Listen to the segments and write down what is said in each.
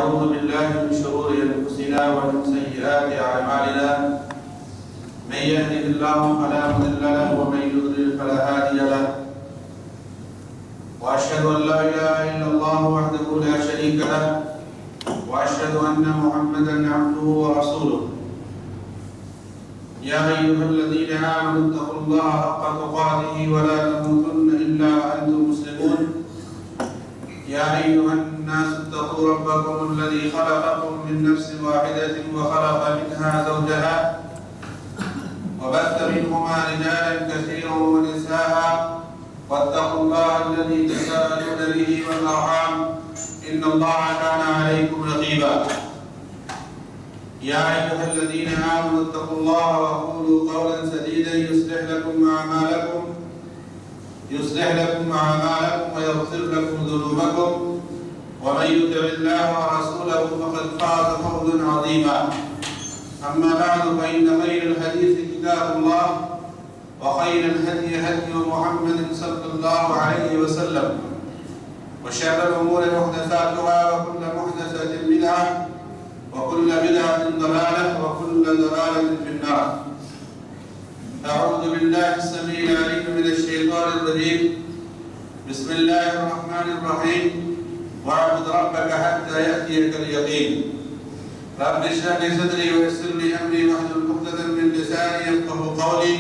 ونعوذ بالله من شرور أنفسنا ومن سيئات أعمالنا من يهده الله فلا مضل له ومن يضلل فلا هادي له وأشهد أن لا إله إلا الله وحده لا شريك له وأشهد أن محمدا عبده ورسوله يا أيها الذين آمنوا اتقوا الله حق تقاته ولا تموتن إلا وأنتم مسلمون يا أيها الناس اتقوا ربكم الذي خلقكم من نفس واحدة وخلق منها زوجها وبث منهما رجالا كثيرا ونساء واتقوا الله الذي تساءلون به والأرحام إن الله كان عليكم رقيبا يا أيها الذين آمنوا اتقوا الله وقولوا قولا سديدا يصلح لكم أعمالكم ويغفر لكم ذنوبكم ومن يطع الله ورسوله فقد فاز فوزا عظيما أما بعد فإن خير الحديث كتاب الله وخير الهدي هدي محمد صلى الله عليه وسلم وشر الأمور محدثاتها وكل محدثة بدعة وكل بدعة ضلالة وكل ضلالة في النار. أعوذ بالله السميع العليم من الشيطان الرجيم. بسم الله الرحمن الرحيم. واعبد ربك حتى يأتيك اليقين. رب اشرح لي صدري ويسر لي أمري واحلل عقدة من لساني يفقهوا قولي.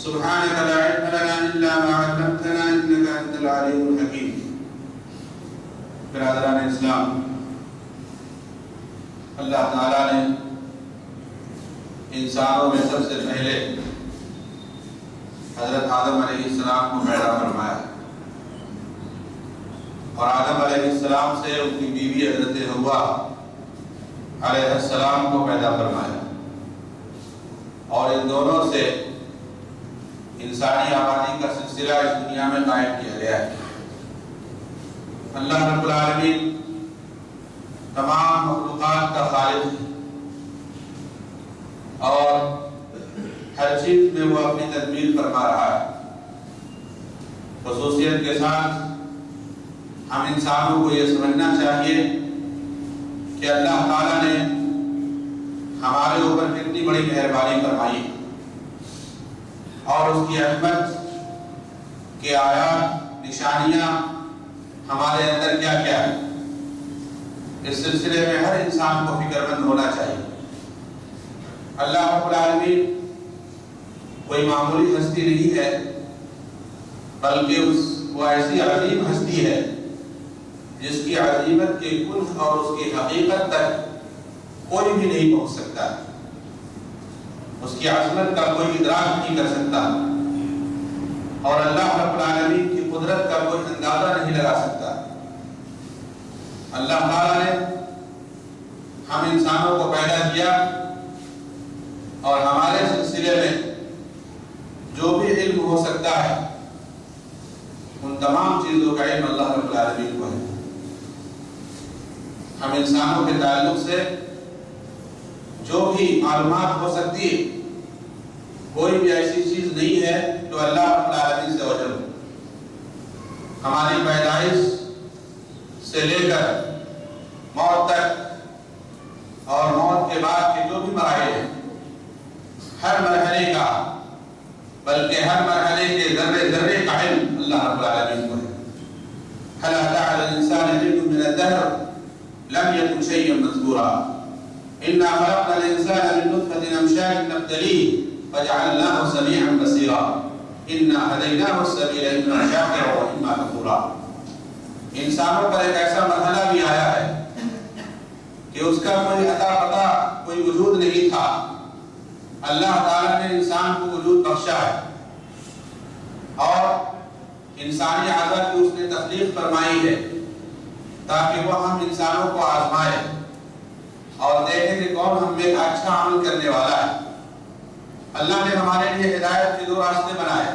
سبحانك لا علم لنا إلا ما علمتنا إنك أنت العليم الحكيم. برادران اسلام، اللہ تعالیٰ نے انسانوں میں سب سے پہلے حضرت آدم علیہ السلام کو پیدا فرمایا اور آدم علیہ السلام سے ان کی بیوی حضرت حوا علیہ السلام کو پیدا فرمایا اور ان دونوں سے انسانی آبادی کا سلسلہ اس دنیا میں قائم کیا گیا ہے۔ اللہ رب العالمین تمام مخلوقات کا خالق ہے اور ہر چیز میں وہ اپنی تدبیر فرما رہا ہے۔ خصوصیت کے ساتھ ہم انسانوں کو یہ سمجھنا چاہیے کہ اللہ تعالیٰ نے ہمارے اوپر کتنی بڑی مہربانی فرمائی اور اس کی عظمت کے آیات نشانیاں ہمارے اندر کیا کیا ہے۔ اس سلسلے میں ہر انسان کو فکر مند ہونا چاہیے۔ اللہ رب العالمین کوئی معمولی ہستی نہیں ہے بلکہ وہ ایسی عظیم ہستی ہے جس کی عظیمت کے کنہ اور اس کی حقیقت تک کوئی بھی نہیں پہنچ سکتا، اس کی عظمت کا کوئی ادراک نہیں کر سکتا اور اللہ رب العالمین کی قدرت کا کوئی اندازہ نہیں لگا سکتا۔ اللہ تعالیٰ نے ہم انسانوں کو پیدا کیا اور ہمارے سلسلے میں جو بھی علم ہو سکتا ہے ان تمام چیزوں کا علم اللہ رب العالمین کو ہے۔ ہم انسانوں کے تعلق سے جو بھی معلومات ہو سکتی ہے کوئی بھی ایسی چیز نہیں ہے جو اللہ رب العالمین سے اوجل ہو۔ ہماری پیدائش سے لے کر موت تک اور موت کے بعد کے جو بھی مراحل ہیں ہر مرحلے کا بلکہ ہر مرحلے کے ذرے ذرے کا علم اللہ رب العالمین کو ہے۔ هل أتى على الإنسان حين من الدهر لم يكن شيئا مذكورا إنا خلقنا الإنسان من نطفة أمشاج نبتليه فجعلناه سميعا بصيرا إنا هديناه السبيل إما شاكرا وإما كفورا۔ انسانوں پر ایک ایسا مرحلہ بھی آیا ہے کہ اس کا کوئی عطا پتہ کوئی وجود نہیں تھا، اللہ تعالیٰ نے انسان کو وجود بخشا ہے اور انسانی اعضاء کی اس نے تخلیق فرمائی ہے تاکہ وہ ہم انسانوں کو آزمائے اور دیکھیں کہ کون ہم میں اچھا عمل کرنے والا ہے۔ اللہ نے ہمارے لیے ہدایت کے دو راستے بنائے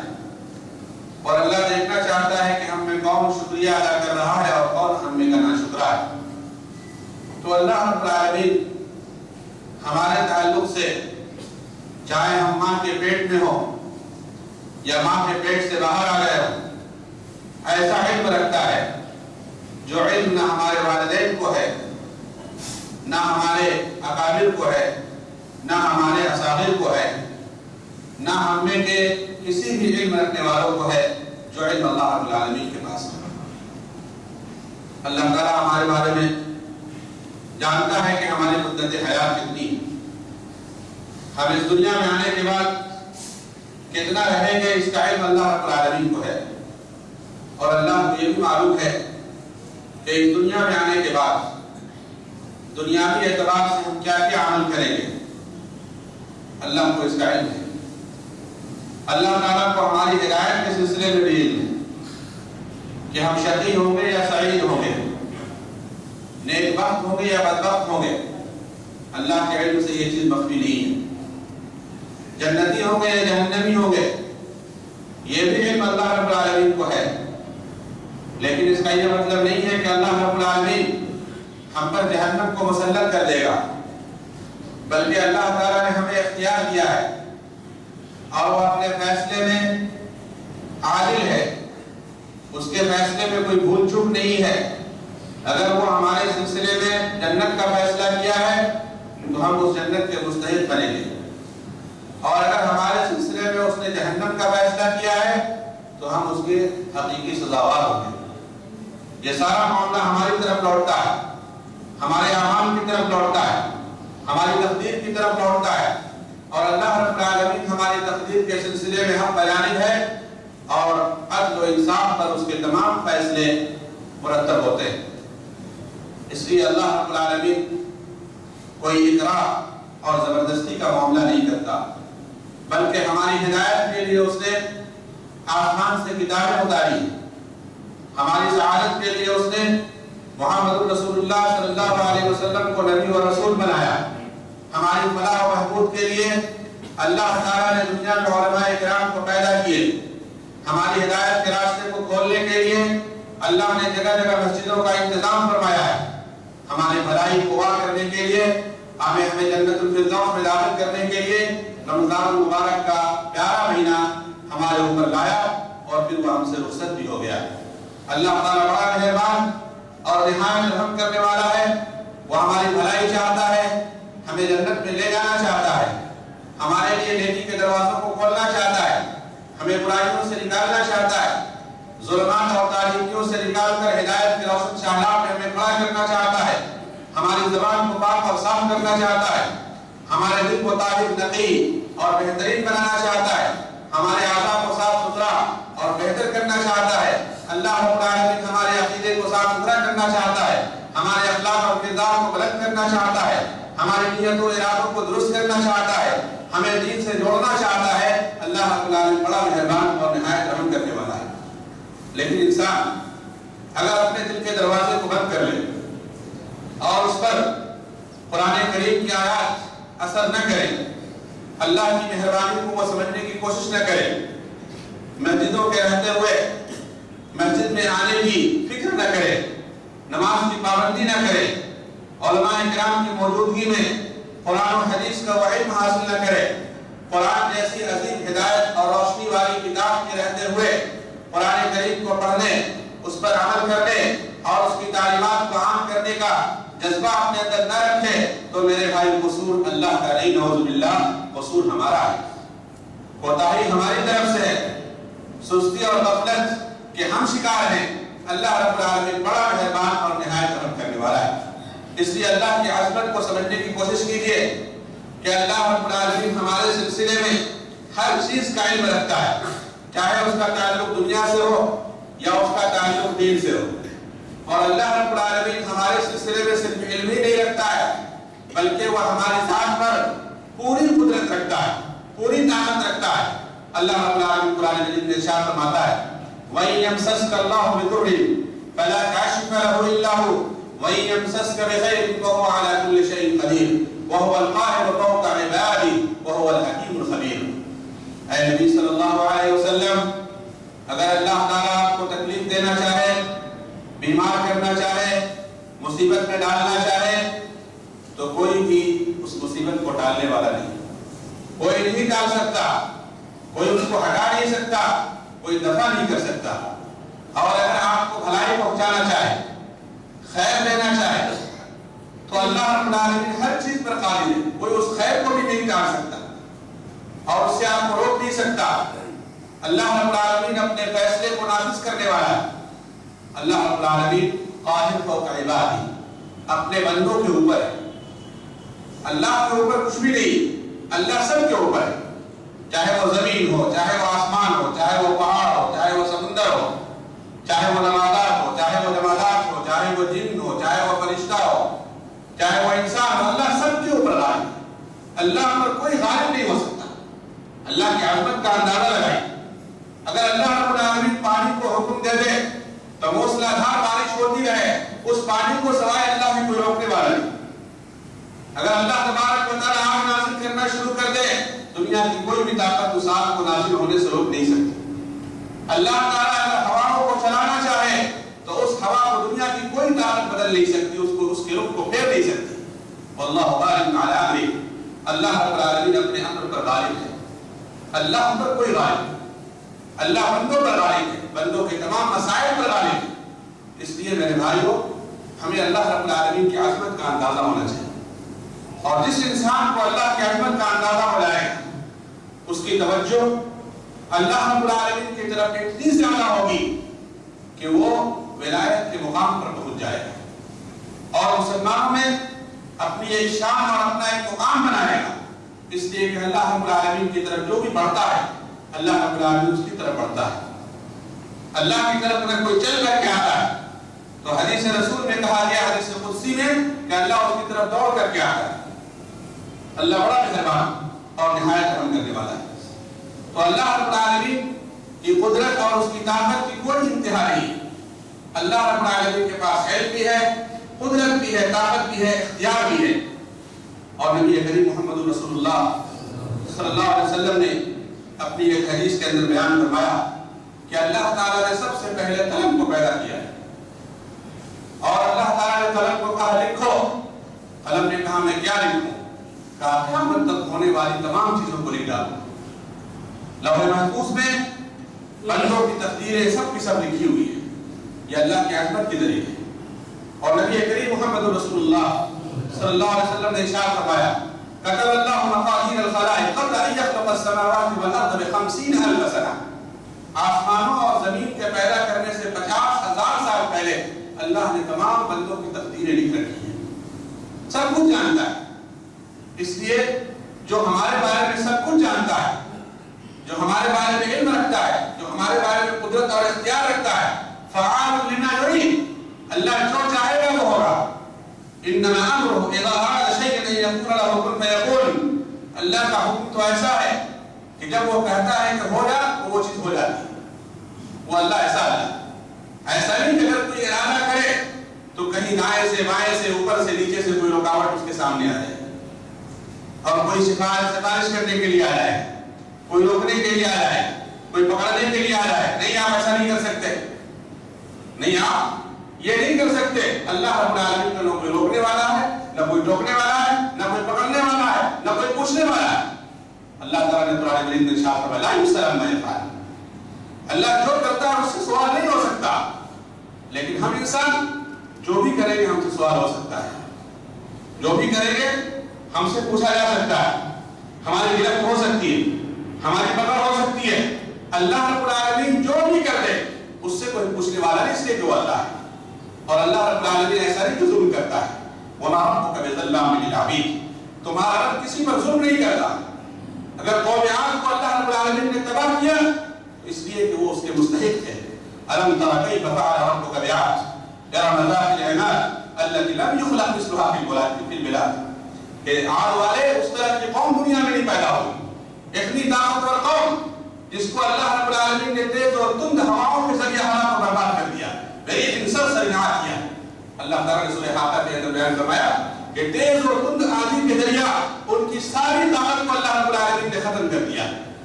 اور اللہ دیکھنا چاہتا ہے کہ ہم میں کون شکریہ ادا کر رہا ہے اور کون ہم میں کا ناشکرا ہے۔ تو اللہ رب العالمین ہمارے تعلق سے چاہے ہم ماں کے پیٹ میں ہوں یا ماں کے پیٹ سے باہر آ گئے ہوں ایسا علم رکھتا ہے جو علم نہ ہمارے والدین کو ہے نہ ہمارے اکابر کو ہے، نہ ہمارے اصاغر کو ہے، نہ ہم میں کے کسی بھی علم رکھنے والوں کو ہے، جو علم اللہ رب العالمین کے پاس ہے۔ اللہ تعالیٰ ہمارے بارے میں جانتا ہے کہ ہماری مدت حیات کتنی ہے، ہم اس دنیا میں آنے کے بعد کتنا رہیں گے، اس کا علم اللہ رب العالمین کو ہے۔ اور اللہ کو یہ بھی معلوم ہے کہ اس دنیا میں آنے کے بعد دنیاوی اعتبار سے ہم کیا کیا عمل کریں گے، اللہ کو اس کا علم ہے۔ اللہ تعالیٰ کو ہماری ہدایت کے سلسلے میں بھی علم ہے کہ ہم شقی ہوں گے یا سعید ہوں گے، نیک بخت ہوں گے یا بدبخت ہوں گے، اللہ کے علم سے یہ چیز مخفی نہیں ہے۔ جنتی ہوں گے یا جہنمی ہوں گے، یہ بھی علم اللہ رب العالمین کو ہے۔ لیکن اس کا یہ مطلب نہیں ہے کہ اللہ رب العالمین ہم پر جہنم کو مسلط کر دے گا، بلکہ اللہ تعالیٰ نے ہمیں اختیار دیا ہے اور وہ اپنے فیصلے میں عادل ہے، اس کے فیصلے میں کوئی بھول چوک نہیں ہے۔ اگر وہ ہمارے سلسلے میں جنت کا فیصلہ کیا ہے تو ہم اس جنت کے مستحق بنیں گے، اور اگر ہمارے سلسلے میں اس نے جہنم کا فیصلہ کیا ہے تو ہم اس کے حقیقی سزاوار ہوں گے۔ یہ سارا معاملہ ہماری طرف لوٹتا ہے، ہمارے اعمال کی طرف لوٹتا ہے، ہماری تقدیر کی طرف لوٹتا ہے، اور اللہ رب العالمین ہماری تقدیر کے سلسلے میں حق بیانی ہے، اور عدل و انصاف پر اس کے تمام فیصلے مرتب ہوتے ہیں۔ اس لیے اللہ رب العالمین کوئی اکراہ اور زبردستی کا معاملہ نہیں کرتا، بلکہ ہماری ہدایت کے لیے اس نے آسمان سے کتابیں اتاری، ہماری سعادت کے لیے اس نے محمد رسول اللہ صلی اللہ علیہ وسلم کو نبی و رسول بنایا، ہماری فلاح و بہبود کے لیے اللہ تعالیٰ نے دنیا میں علماء کرام کو پیدا کیے، ہماری ہدایت کے راستے کو کھولنے کے لیے اللہ نے جگہ جگہ مسجدوں کا انتظام فرمایا ہے، ہماری بھلائی کو وا کرنے کے لیے ہمیں جنت الفردوس میں داخل کرنے کے لیے رمضان المبارک کا پیارا مہینہ ہمارے اوپر لایا، اور پھر وہ ہم سے رخصت بھی ہو گیا۔ اللہ تعالیٰ بڑا مہربان اور نہایت رحم کرنے والا ہے، وہ ہماری بھلائی چاہتا ہے، ہمیں جنت میں لے جانا چاہتا ہے، ہمارے لیے نیکی کے دروازوں کو کھولنا چاہتا ہے، ہمیں برائیوں سے نکالنا چاہتا ہے، ظلمات اور تاریکیوں سے نکال کر ہدایت کے روشن شاہراہ میں ہمیں کھڑا کرنا چاہتا ہے، ہماری زبان کو پاک اور صاف کرنا چاہتا ہے، ہمارے دل کو طاہر نقی اور بہترین بنانا چاہتا ہے، ہمارے اعضاء کو صاف ستھرا اور بہتر کرنا چاہتا ہے۔ اللہ رب العالمین ہمارے عقیدے کو صاف ستھرا کرنا چاہتا ہے، ہمارے اخلاق اور کردار کو بلند کرنا چاہتا ہے، ہماری نیت و ارادوں کو درست کرنا چاہتا ہے، ہمیں دین سے جوڑنا چاہتا ہے۔ اللہ رب العالمین بڑا مہربان اور نہایت رحم کرنے والا ہے۔ لیکن انسان اگر اپنے دل کے دروازے کو بند کر لے اور اس پر قرآن کریم کی آیات اثر نہ کرے، اللہ کی مہربانی کو وہ سمجھنے کی کوشش نہ کرے، مسجدوں کے رہتے ہوئے مسجد میں آنے کی فکر نہ کرے، نماز کی پابندی نہ کرے، علماء کرام کی موجودگی میں قرآن و حدیث کا وہ علم حاصل نہ کرے، قرآن جیسی عظیم ہدایت اور روشنی والی کتاب کے رہتے ہوئے قرآن کریم کو پڑھنے، اس پر عمل کرنے اور اس کی تعلیمات کو عام کرنے کا جذبہ اپنے اندر نہ رکھے، تو میرے بھائی قصور اللہ کا نہیں، نعوذ باللہ، قصور ہمارا ہے، کوتاہی ہماری طرف سے ہے، سستی اور غفلت کہ ہم شکار ہیں۔ اللہ رب العالمین بڑا مہربان اور نہایت رحم کرنے والا ہے۔ اس لیے اللہ کی عظمت کو سمجھنے کی کوشش کیجیے کہ اللہ رب العالمین ہمارے سلسلے میں ہر چیز کا علم رکھتا ہے، چاہے اس کا تعلق دنیا سے ہو یا اس کا تعلق دین سے ہو، اور اللہ رب العالمین ہمارے سلسلے میں صرف علم ہی نہیں رکھتا ہے، بلکہ وہ ہماری ذات پر پوری قدرت رکھتا ہے، پوری طاقت رکھتا ہے۔ اللہ رب العالمین قرآن مجید میں ارشاد فرماتا ہے وَإِن يَمْسَسْكَ اللَّهُ بِضُرٍّ فَلَا كَاشِفَ لَهُ إِلَّا هُوَ وَإِن يَمْسَسْكَ بِخَيْرٍ فَهُوَ عَلَى كُلِّ شَيْءٍ قَدِيرٌ وَهُوَ الْقَاهِرُ فَوْقَ عِبَادِهِ وَهُوَ الْحَكِيمُ الْخَبِيرُ۔ اے نبی صلی اللہ علیہ وسلم، اگر اللہ تعالیٰ آپ کو تکلیف دینا چاہے، بیمار کرنا چاہے، مصیبت میں ڈالنا چاہے، تو کوئی بھی اس مصیبت کو ٹالنے والا نہیں، کوئی نہیں ٹال سکتا، کوئی اس کو ہٹا نہیں سکتا، کوئی دفع نہیں کر سکتا۔ اور اگر آپ کو بھلائی پہنچانا چاہے، خیر دینا چاہے، تو اللہ رب العالمین ہر چیز پر قادر ہے، کوئی اس خیر کو بھی نہیں ٹال سکتا اور اس سے آپ کو روک نہیں سکتا۔ اللہ رب العالمین اپنے فیصلے کو نافذ کرنے والا ہے۔ اللہ رب العالمین قاہر فوق عبادہ، اپنے بندوں کے اوپر ہے۔ اللہ کے اوپر کچھ بھی نہیں، اللہ سب کے اوپر ہے، چاہے وہ زمین ہو، چاہے وہ آسمان ہو، چاہے وہ پہاڑ ہو، چاہے وہ سمندر ہو، چاہے وہ نباتات ہو، چاہے وہ جمادات ہو، چاہے وہ جن ہو، چاہے وہ فرشتہ ہو، چاہے وہ انسان ہو، اللہ سب کے اوپر غالب ہے۔ اللہ پر کوئی غالب نہیں ہو سکتا۔ اللہ کی عظمت کا اندازہ لگائیں، اگر اللہ رب العالمین پانی کو حکم دے دے تو موسلا دھار بارش ہوتی رہے، اس پانی کو سوائے اللہ کی کوئی روکنے والا نہیں۔ اگر اللہ تبارک و تعالیٰ آگ نازل کرنا شروع کر دے، دنیا کی کوئی بھی طاقت اس آگ کو نازل ہونے سے روک نہیں سکتی۔ اللہ تعالیٰ اگر ہواؤں کو چلانا چاہے تو اس ہوا کو دنیا کی کوئی طاقت بدل نہیں سکتی، اس کے رخ کو پھیر نہیں سکتی۔ واللہ غالب علی امرہ، اللہ رب العالمین اپنے امر پر غالب ہے۔ اللہ ہم پر کوئی غالب ہے، اللہ بندوں پر غالب ہے، بندوں کے تمام مسائل پر غالب ہے۔ اس لیے میرے بھائیوں، ہمیں اللہ رب العالمین کی عظمت کا اندازہ ہونا چاہیے، اور جس انسان کو اللہ کی عظمت کا اندازہ ہو جائے اس کی توجہ اللہ رب العالمین کی طرف اتنی زیادہ ہوگی کہ وہ ولایت کے مقام پر پہنچ جائے گا اور مسلمانوں میں اپنی ایک شان اور اپنا ایک مقام بنائے گا۔ اس لیے کہ اللہ رب العالمین کی طرف جو بھی بڑھتا ہے، اللہ رب العالمین اس کی طرف بڑھتا ہے۔ اللہ کی طرف اگر کوئی چل کر کے آتا ہے تو حدیث رسول میں کہا گیا، حدیث قدسی میں، کہ اللہ اس کی طرف دوڑ کر کے آتا ہے۔ اللہ بڑا مہربان اور نہایت رحم کرنے والا ہے۔ تو اللہ رب العالمین کی قدرت اور اس کی طاقت کی کوئی انتہا نہیں۔ اللہ رب العالمین کے پاس علم بھی ہے، قدرت بھی ہے، طاقت بھی ہے، اختیار بھی ہے۔ اور نبی کریم محمد رسول اللہ صلی اللہ علیہ وسلم نے اپنی ایک حدیث کے اندر بیان فرمایا کہ اللہ تعالیٰ نے سب سے پہلے قلم کو پیدا کیا ہے، اور اللہ تعالیٰ نے قلم کو کہا لکھو۔ قلم نے کہا میں کیا لکھوں؟ کہا قیامت تک ہونے والی تمام چیزوں کو لکھ ڈالو۔ لوح محفوظ میں بندوں کی تقدیریں سب کی سب لکھی ہوئی ہیں، یہ اللہ کی عظمت کی دلیل ہے۔ اور نبی کریم محمد رسول اللہ صلی اللہ علیہ وسلم نے ارشاد فرمایا، كتب اللہ مقادیر الخلائق قبل ان يخلق السماوات والارض ب50,000 سنہ۔ آسمانوں اور زمین کے پیدا کرنے سے 50,000 سال پہلے اللہ نے تمام بندوں کی تقدیریں لکھ رکھی ہیں، سب کچھ جانتا ہے۔ اس لیے جو ہمارے بارے میں سب کچھ جانتا ہے، جو ہمارے بارے میں علم رکھتا ہے، جو ہمارے بارے میں قدرت اور اختیار رکھتا ہے، فعال لما یرید، اللہ جو چاہے گا وہ ہوگا۔ انما امره اذا اراد شيئا ان يقول له كن فيكون، اللہ کا حکم تو ایسا ہے کہ جب وہ کہتا ہے کہ ہو جا تو وہ چیز ہو جاتی ہے۔ وہ اللہ ایسا ہے، ایسا نہیں کہ اگر کوئی ارادہ کرے تو کہیں دائیں سے بائیں سے اوپر سے نیچے سے کوئی رکاوٹ اس کے سامنے آ جائے اور کوئی سفارش کرنے کے لیے آ جائے، کوئی روکنے کے لیے آ جائے، کوئی پکڑنے کے لیے آ جائے۔ نہیں، آپ ایسا نہیں کر سکتے، نہیں آپ یہ نہیں کر سکتے۔ اللہ رب العالمین کا نہ کوئی روکنے والا ہے، نہ کوئی ٹوکنے والا ہے، نہ کوئی پکڑنے والا ہے، نہ کوئی پوچھنے والا ہے۔ اللہ تعالیٰ نے قرآن مجید میں ارشاد فرمایا، لا یسأل عما یفعل، اللہ جو کرتا ہے اس سے سوال نہیں ہو سکتا، لیکن ہم انسان جو بھی کریں گے ہم سے سوال ہو سکتا ہے، جو بھی کریں گے ہم سے پوچھا جا سکتا ہے، ہماری گرفت ہو سکتی ہے، ہماری پکڑ ہو سکتی ہے۔ اللہ رب العالمین جو بھی کر دے اس سے کوئی پوچھنے والا نہیں، اس لیے کہ وہ اللہ ہے۔ اور اللہ رب العالمین ایسا نہیں کہ ظلم کرتا ہے، وَمَا رَبُّكَ بِظَلَّامٍ لِّلْعَبِيدِ، تمہارا رب کسی پر ظلم نہیں کرتا۔ اگر قوم عاد کو اللہ رب العالمین نے تباہ کیا تو اس لیے کہ وہ اس کے مستحق تھے۔ أَلَمْ تَرَ كَيْفَ فَعَلَ رَبُّكَ بِعَادٍ إِرَمَ ذَاتِ الْعِمَادِ الَّتِي لَمْ يُخْلَقْ مِثْلُهَا فِي الْبِلَادِ، کہ عاد والے اس طرح کی قوم دنیا میں نہیں پیدا ہوئی، اتنی طاقتور قوم جس کو اللہ رب العالمین نے تیز اور تند ہواؤں کے ذریعے ہلاک و برباد کر دیا، غریب سرسری کیا۔ اللہ تعالیٰ نے سورہ حاقہ کے اندر بیان فرمایا کہ تیز اور تند آندھی کے ذریعہ ان کی ساری طاقت کو اللہ رب العالمین نے ختم کر دیا۔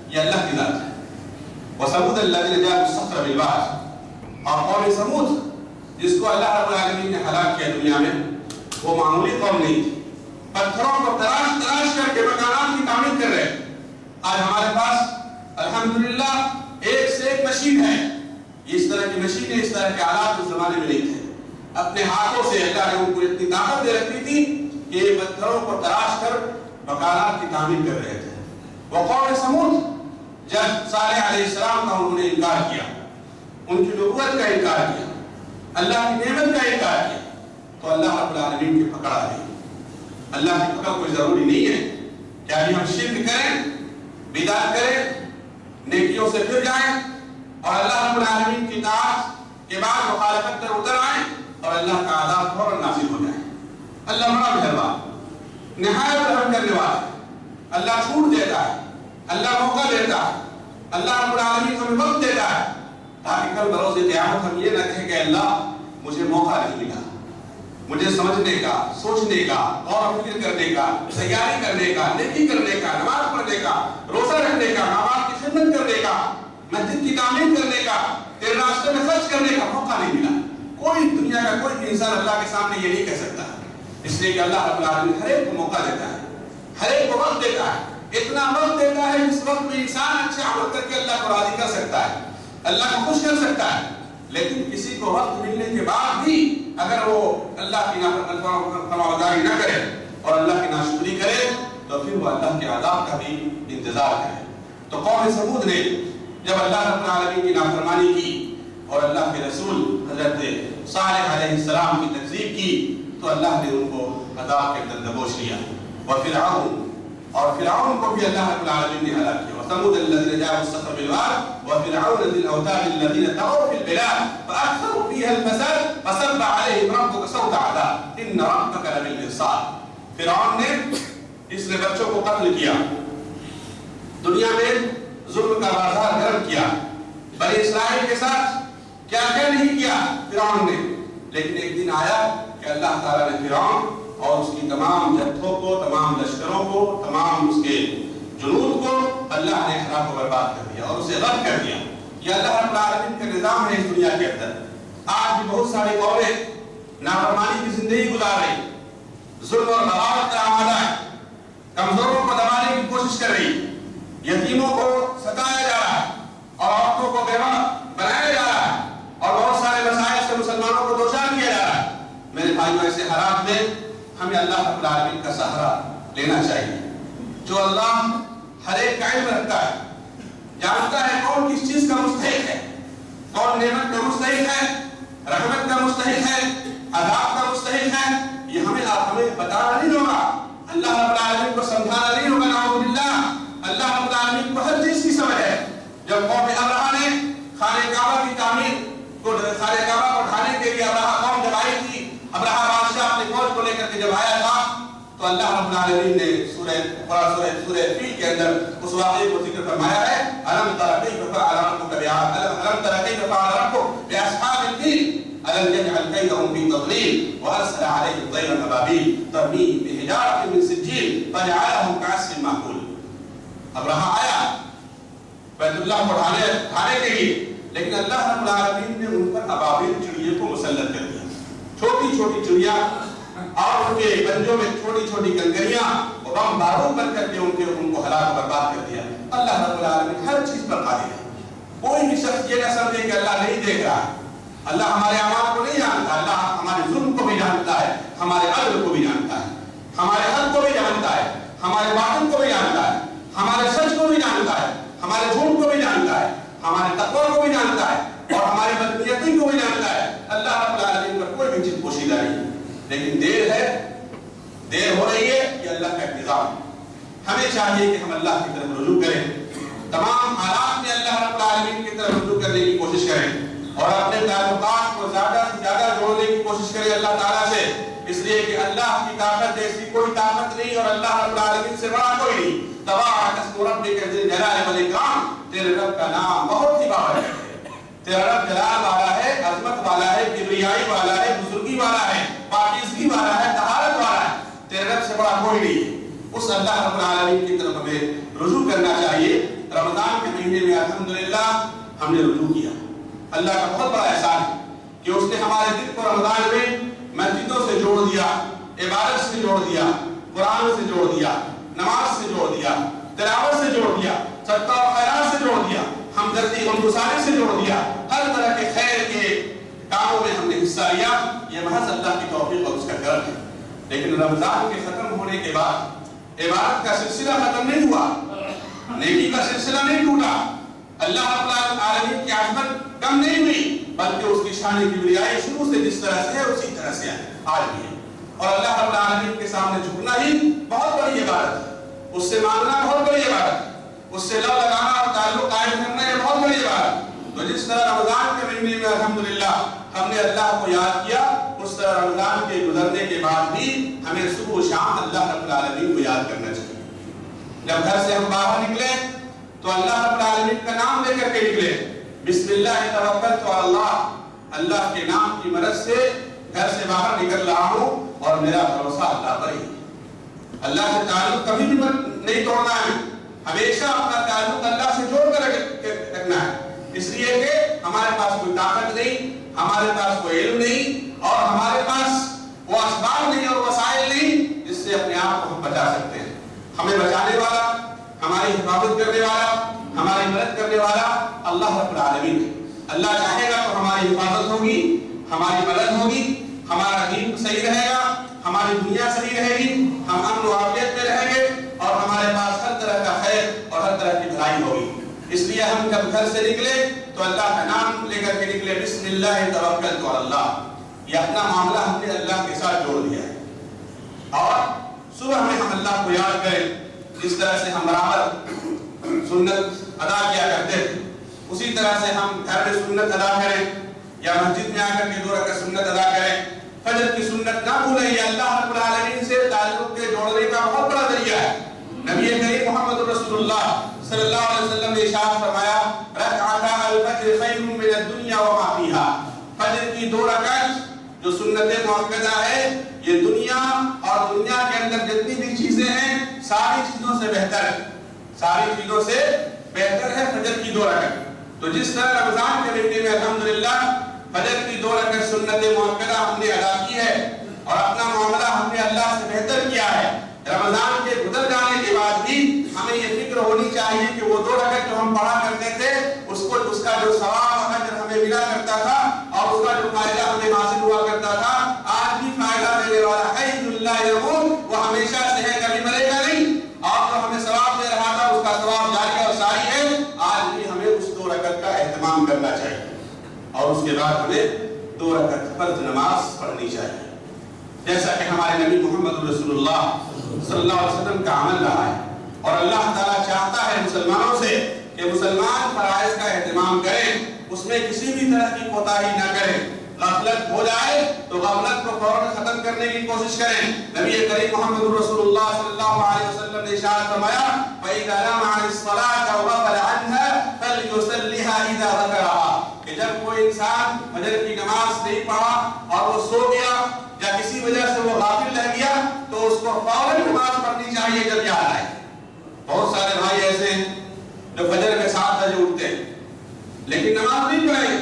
یہ اللہ کی ذات ہے۔ وَثَمُودَ الَّذِينَ جَابُوا الصَّخْرَ بِالْوَادِ، اور قوم ثمود جس کو اللہ رب العالمین نے ہلاک کیا دنیا میں، وہ معمولی قوم نہیں تھی، پتھروں کو تراش تراش کر کے مکانات کی تعمیر کر رہے۔ آج ہمارے پاس الحمدللہ ایک سے ایک مشین ہے، اس طرح کی مشینیں، اس طرح کے آلات اس زمانے میں نہیں تھے۔ اپنے ہاتھوں سے اللہ نے ان کو اتنی طاقت دے رکھی تھی کہ پتھروں کو تراش کر مکانات کی تعمیر کر رہے تھے. وہ قوم سمود جب صالح علیہ السلام کا انہوں نے انکار کیا, ان کی نبوت کا انکار کیا, اللہ کی نعمت کا انکار کیا, تو اللہ رب العالمین کی پکڑ آ گئی. اللہ کی پکڑ کوئی ضروری نہیں ہے کہ ابھی ہم شرک کریں, بدعت کریں, نیکیوں سے پھر جائیں اور اللہ رب العالمین کی اطاعت کے بعد مخالفت پر اتر آئیں اور اللہ کا عذاب فوراً نازل ہو جائے. اللہ بڑا مہربان, نہایت رحم کرنے والا ہے. اللہ چھوٹ دیتا ہے, اللہ موقع دیتا ہے, اللہ رب العالمین ہمیں وقت دیتا ہے تاکہ کل بروز قیامت ہم یہ نہ کہیں کہ اللہ مجھے موقع نہیں ملا, مجھے سمجھنے کا, سوچنے کا, غور و فکر کرنے کا, تیاری کرنے کا, نیکی کرنے کا, نماز پڑھنے کا, روزہ رکھنے کا, ماں باپ کی خدمت کرنے کا, مسجد کی تعمیر کرنے کا, تیرے راستے میں خرچ کرنے کا موقع نہیں ملا. کوئی دنیا کا کوئی بھی انسان اللہ کے سامنے یہ نہیں کہہ سکتا, اس لیے کہ اللہ رب العالمین ہر ایک کو موقع دیتا ہے, ہر ایک کو وقت دیتا ہے. اتنا وقت دیتا ہے جس وقت میں انسان اچھے عمل کر کے اللہ کو راضی کر سکتا ہے, اللہ کو خوش کر سکتا ہے. لیکن کسی کو وقت ملنے کے بعد بھی اگر وہ اللہ کی فرمانبرداری نہ کرے اور اللہ کی ناشکری کرے تو پھر وہ اللہ کے عذاب کا بھی انتظار کرے. تو قوم سمود نے جب اللہ رب العالمین کی نافرمانی کی اور اللہ کے رسول حضرت صالح علیہ السلام کی تکذیب کی تو اللہ نے ان کو عذاب کے اندر دبوچ لیا. وفرعون, اور فرعون کو بھی اللہ رب العالمین نے ہلاک کیا. وثمود الذين جابوا الصخر بالواد وفرعون ذي الاوتاد الذين طغوا في البلاد فاكثروا فيها الفساد فصب عليهم ربك صوت عذاب ان ربك لبالمرصاد. فرعون نے اس نے بچوں کو قتل کیا, دنیا میں ظلم کا بازار گرم کیا, بنی اسرائیل کے ساتھ کیا کیا نہیں کیا فرعون نے. لیکن ایک دن آیا کہ اللہ تعالیٰ نے فرعون اور اس کی تمام جتھوں کو, تمام لشکروں کو, تمام اس کے جنود کو اللہ نے ہلاک و برباد کر دیا اور اسے غرق کر دیا. یہ اللہ رب العالمین کا نظام ہے اس دنیا کے اندر. آج بھی بہت ساری قومیں نافرمانی کی زندگی گزار رہی, ظلم اور بغاوت کا آمادہ ہے, کمزوروں کو دبانے کی کوشش کر رہی, یتیموں کو ستایا جا رہا ہے اور عورتوں کو بیوہ بنایا جا رہا ہے اور بہت سارے مسائل سے مسلمانوں کو دوچار کیا جا رہا ہے. میرے بھائیوں, ایسے حالات میں ہمیں اللہ رب العالمین کا سہارا لینا چاہیے. جو اللہ ہر ایک کا علم رکھتا ہے, جانتا ہے کون کس چیز کا مستحق ہے, کون نعمت کا مستحق ہے, رحمت کا مستحق ہے, عذاب کا مستحق ہے, یہ ہمیں بتانا نہیں ہوگا, اللہ رب العالمین کو سمجھانا نہیں ہوگا. نعوذ باللہ, اللہ رب العالمین کو ہر چیز کی سمجھ ہے. جب قوم ابرہہ نے خانہ کعبہ کی تعمیر کو, خانہ کعبہ کو ڈھانے کے لیے ابرہہ قوم جب آئی تھی, ابرہہ بادشاہ اپنی فوج کو لے کر کے جب آیا تھا تو اللہ رب العالمین نے سورہ فیل کے اندر اس واقعے کو ذکر فرمایا ہے. الم تر کیف فعل ربک بعاد, الم تر کیف فعل ربک باصحاب الفیل الم يجعل كيدهم في تضليل وارسل عليهم طيرا ابابيل ترميهم بحجارة من سجيل فجعلهم كعصف مأكول. ابرہہ آیا بیت اللہ کو ڈھانے کے لیے, لیکن اللہ رب العالمین نے ان پر ابابیل چڑیے کو مسلط کر دیا. چھوٹی چھوٹی چڑیا اور ان کے پنجوں میں چھوٹی چھوٹی کنکریاں اور بم بارود بن کر کے ان کو ہلاک برباد کر دیا. اللہ رب العالمین ہر چیز پر قادر ہے. کوئی بھی شخص یہ نہ سمجھے کہ اللہ نہیں دیکھ رہا ہے, اللہ ہمارے اعمال کو نہیں جانتا, اللہ ہمارے ظلم کو بھی جانتا ہے, ہمارے عدل کو بھی جانتا ہے, ہمارے حق کو بھی جانتا ہے, ہمارے باطن کو بھی جانتا ہے, ہمارے سچ کو بھی جانتا ہے, ہمارے جھوٹ کو بھی جانتا ہے, ہمارے تقوی کو بھی جانتا ہے اور ہماری بدنیتی کو بھی جانتا ہے. اللہ رب العالمین پر کوئی بھی چیز پوشیدہ نہیں. لیکن دیر ہے, دیر ہو رہی ہے, یہ اللہ کا انتظام ہے. ہمیں چاہیے کہ ہم اللہ کی طرف رجوع کریں, تمام حالات میں اللہ رب العالمین کی طرف رجوع کرنے کی کوشش کریں اور اپنے تعلقات کو زیادہ سے زیادہ جوڑنے کی کوشش کریں اللہ تعالیٰ سے. اس لیے کہ اللہ کی طاقت جیسی کوئی طاقت نہیں اور اللہ رب العالمین سے بڑا کوئی نہیں. تبارک اسم ربک ذی الجلال والاکرام, تیرے رب کا نام بہت ہی بابرکت ہے. تیرا رب جلال والا ہے, عظمت والا ہے, کبریائی والا ہے, بزرگی والا ہے, پاکیزگی والا ہے, طہارت والا ہے. تیرے رب سے بڑا کوئی نہیں ہے. اس اللہ رب العالمین کی طرف ہمیں رجوع کرنا چاہیے. رمضان کے مہینے میں الحمدللہ ہم نے رجوع کیا. اللہ کا بہت بڑا احسان ہے کہ اس نے ہمارے دل کو رمضان میں مسجدوں سے جوڑ دیا, عبادت سے جوڑ دیا, قرآن سے جوڑ دیا, نماز سے جوڑ دیا, تلاوت سے جوڑ دیا, صدقہ و خیرات سے جوڑ دیا, ہمدردی غمگساری سے جوڑ دیا. ہر طرح کے خیر کے کاموں میں ہم نے حصہ لیا. یہ محض اللہ کی توفیق اور اس کا کرم ہے. لیکن رمضان کے ختم ہونے کے بعد عبادت کا سلسلہ ختم نہیں ہوا، نیکی کا سلسلہ نہیں ٹوٹا، اللہ رب العالمین کی عظمت کم نہیں ہوئی، بلکہ اس کی شان کبریائی شروع سے جس طرح سے ہے اسی طرح سے آج بھی ہے۔ اور اللہ رب العالمین کے سامنے جھکنا ہی بہت بڑی عبادت ہے، اس سے مانگنا بہت بڑی عبادت ہے، اس سے لو لگانا اور تعلق قائم کرنا یہ بہت بڑی عبادت ہے۔ تو جس طرح رمضان کے مہینے میں الحمدللہ ہم نے اللہ کو یاد کیا، اس طرح رمضان کے گزرنے کے بعد بھی ہمیں صبح و شام اللہ رب العالمین کو یاد کرنا چاہیے۔ جب گھر سے ہم باہر نکلے تو اللہ رب العالمین کا نام لے کر کے نکلے، بسم اللہ توکلت علی اللہ، اللہ کے نام کی مدد سے گھر سے باہر نکل رہا ہوں اور میرا بھروسہ اللہ پر ہی۔ اللہ سے تعلق کبھی بھی نہیں توڑنا ہے، ہمیشہ اپنا تعلق اللہ سے جوڑ کر رکھنا ہے، اس لیے کہ ہمارے پاس کوئی طاقت نہیں، ہمارے پاس کوئی علم نہیں، اور ہمارے پاس وہ اسباب نہیں اور وسائل نہیں جس سے اپنے آپ کو ہم بچا سکتے ہیں۔ ہمیں بچانے والا، ہماری حفاظت کرنے والا، ہماری مدد کرنے والا اللہ رب العالمین ہے۔ اللہ چاہے گا تو ہماری حفاظت ہوگی، ہماری مدد ہوگی، ہمارا دین صحیح رہے گا، ہماری دنیا صحیح رہے گی، ہم امن و عافیت میں رہیں گے، اور ہمارے پاس ہر طرح کا خیر اور ہر طرح کی بھلائی ہوگی۔ اس لیے ہم جب گھر سے نکلے تو اللہ کا نام لے کر کے نکلے، بسم اللہ توکلت علی اللہ، یہ اپنا معاملہ ہم نے اللہ کے ساتھ جوڑ دیا ہے۔ اور صبح میں ہم اللہ کو یاد کریں، جس طرح سے ہم برابر سنت ادا کیا کرتے تھے، اسی طرح سے ہم گھر میں سنت ادا کریں یا مسجد میں آ کر کے 2 رکعت سنت ادا کریں۔ فجر کی سنت نہ بھولیں، یہ اللہ رب العالمین سے تعلق کے جوڑنے کا بہت بڑا ذریعہ ہے۔ نبی کریم محمد رسول اللہ صلی اللہ علیہ وسلم نے ارشاد فرمایا، رکعتا الفجر خیر من الدنیا وما فیہا، فجر کی 2 رکعت جو سنت مؤکدہ ہے، یہ دنیا اور دنیا کے اندر جتنی بھی چیزیں ہیں ساری چیزوں سے بہتر ہے، ساری چیزوں سے بہتر ہے فجر کی 2 رکعت۔ تو جس طرح رمضان کے مہینے میں الحمدللہ فجر کی 2 رکعت سنت مؤکدہ ہم نے ادا کی ہے اور اپنا معاملہ ہم نے اللہ سے بہتر کیا ہے، رمضان کے گزر جانے کے بعد بھی ہمیں یہ فکر ہونی چاہیے کہ وہ 2 رکعت جو ہم پڑھا کرتے تھے اس کا جو ثواب اور اجر ہمیں ملا کرتا تھا اور اس کا جو فائدہ ہمیں حاصل ہوا کرتا تھا، آج بھی فائدہ دینے والا حی لا یموت، وہ ہمیشہ سے ہے، کبھی مرے گا نہیں، اور جو ہمیں ثواب دے رہا تھا اس کا ثواب جاری اور ساری ہے۔ آج بھی ہمیں اس 2 رکعت کا اہتمام کرنا چاہیے اور اس کے بعد ہمیں 2 رکعت فرض نماز پڑھنی چاہیے، جیسا کہ ہمارے نبی محمد رسول اللہ صلی اللہ علیہ وسلم کا عمل رہا ہے۔ اور اللہ تعالیٰ چاہتا ہے مسلمانوں سے کہ مسلمان فرائض کا اہتمام کریں، اس میں کسی بھی طرح کی کوتاہی نہ کریں، غفلت ہو جائے تو غفلت کو فوراً ختم کرنے کی کوشش کریں۔ نبی کریم محمد رسول اللہ صلی اللہ علیہ وسلم نے ارشاد فرمایا، فَإِذَا نَامَ عَنِ الصَّلَاةِ وَغَفَلَ عَنْهَا فَلْيُصَلِّهَا إِذَا ذَكَرَهَا، کہ جب کوئی انسان فجر کی نماز نہیں پڑھا اور وہ سو گیا یا کسی وجہ سے وہ غافل رہ گیا تو اس کو فوراً نماز پڑھنی چاہیے جب یاد آئے۔ بہت سارے بھائی ایسے ہیں جو فجر کے 7 بجے اٹھتے ہیں لیکن نماز نہیں پڑھیں گے،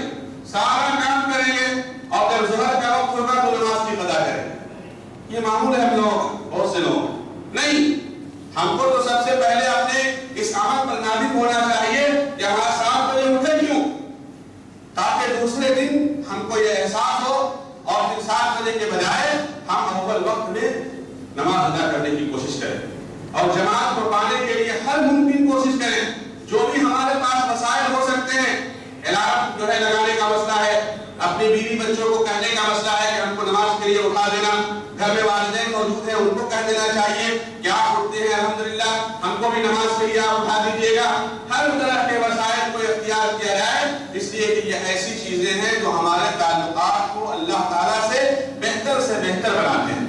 سارا کام کریں گے اور جب ظہر کا وقت ہوگا تو نماز کی قضا کریں گے۔ یہ معمول ہے ہم لوگ، بہت سے لوگ نہیں۔ ہم کو تو سب سے پہلے اپنے اس عمل پر نادم ہونا چاہیے کہ ہمارا 7 بجے اٹھے کیوں، تاکہ دوسرے دن ہم کو یہ احساس ہو اور پھر 7 بجے کے بجائے ہم اول وقت میں نماز ادا کرنے کی کوشش کریں اور جماعت کو پانے کے لیے ہر ممکن کوشش کریں۔ جو بھی ہمارے پاس وسائل ہو سکتے ہیں، الارم جو ہے لگانے کا مسئلہ ہے، اپنی بیوی بچوں کو کہنے کا مسئلہ ہے کہ ہم کو نماز کے لیے اٹھا دینا، گھر میں والدین موجود ہیں ان کو کہہ دینا چاہیے کہ آپ اٹھتے ہیں الحمدللہ ہم کو بھی نماز کے لیے آپ اٹھا دیجیے گا۔ ہر طرح کے وسائل کو اختیار کیا جائے، اس لیے کہ یہ ایسی چیزیں ہیں جو ہمارے تعلقات کو اللہ تعالیٰ سے بہتر بناتے ہیں۔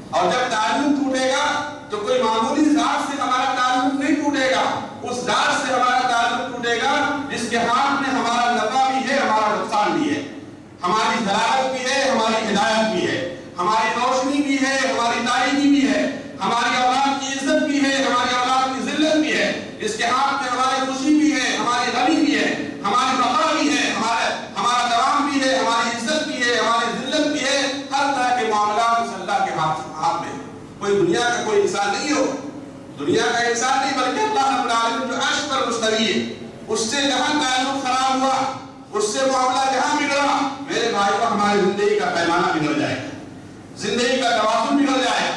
اور جب تعلق ٹوٹے گا تو کوئی معمولی ذات سے ہمارا تعلق نہیں ٹوٹے گا، اس ذات سے ہمارا تعلق ٹوٹے گا جس کے ہاتھ میں ہمارا نفع بھی ہے، ہمارا نقصان بھی ہے، ہماری دلالت بھی ہے، ہماری ہدایت بھی ہے، ہماری روشنی بھی ہے، ہماری تاریکی بھی ہے، ہماری اولاد کی عزت بھی ہے، ہماری اولاد کی ذلت بھی ہے، جس کے ہاتھ میں ہماری خوشی بھی ہے، ہماری غمی بھی ہے، ہماری بقا بھی ہے، ہمارا دوام بھی ہے، ہماری عزت بھی ہے، ہماری ذلت بھی ہے۔ ہر طرح کے معاملات اس اللہ کے ہاتھ میں۔ کوئی دنیا کا کوئی انسان نہیں ہو، دنیا کا انسان نہیں بلکہ اللہ رب العالمین جو عرش پر مستوی ہے، اس سے جہاں تعلق خراب ہوا، اس سے معاملہ جہاں بگڑا، میرے بھائیو ہماری زندگی کا پیمانہ بگڑ جائے گا، زندگی کا توازن بگڑ جائے گا۔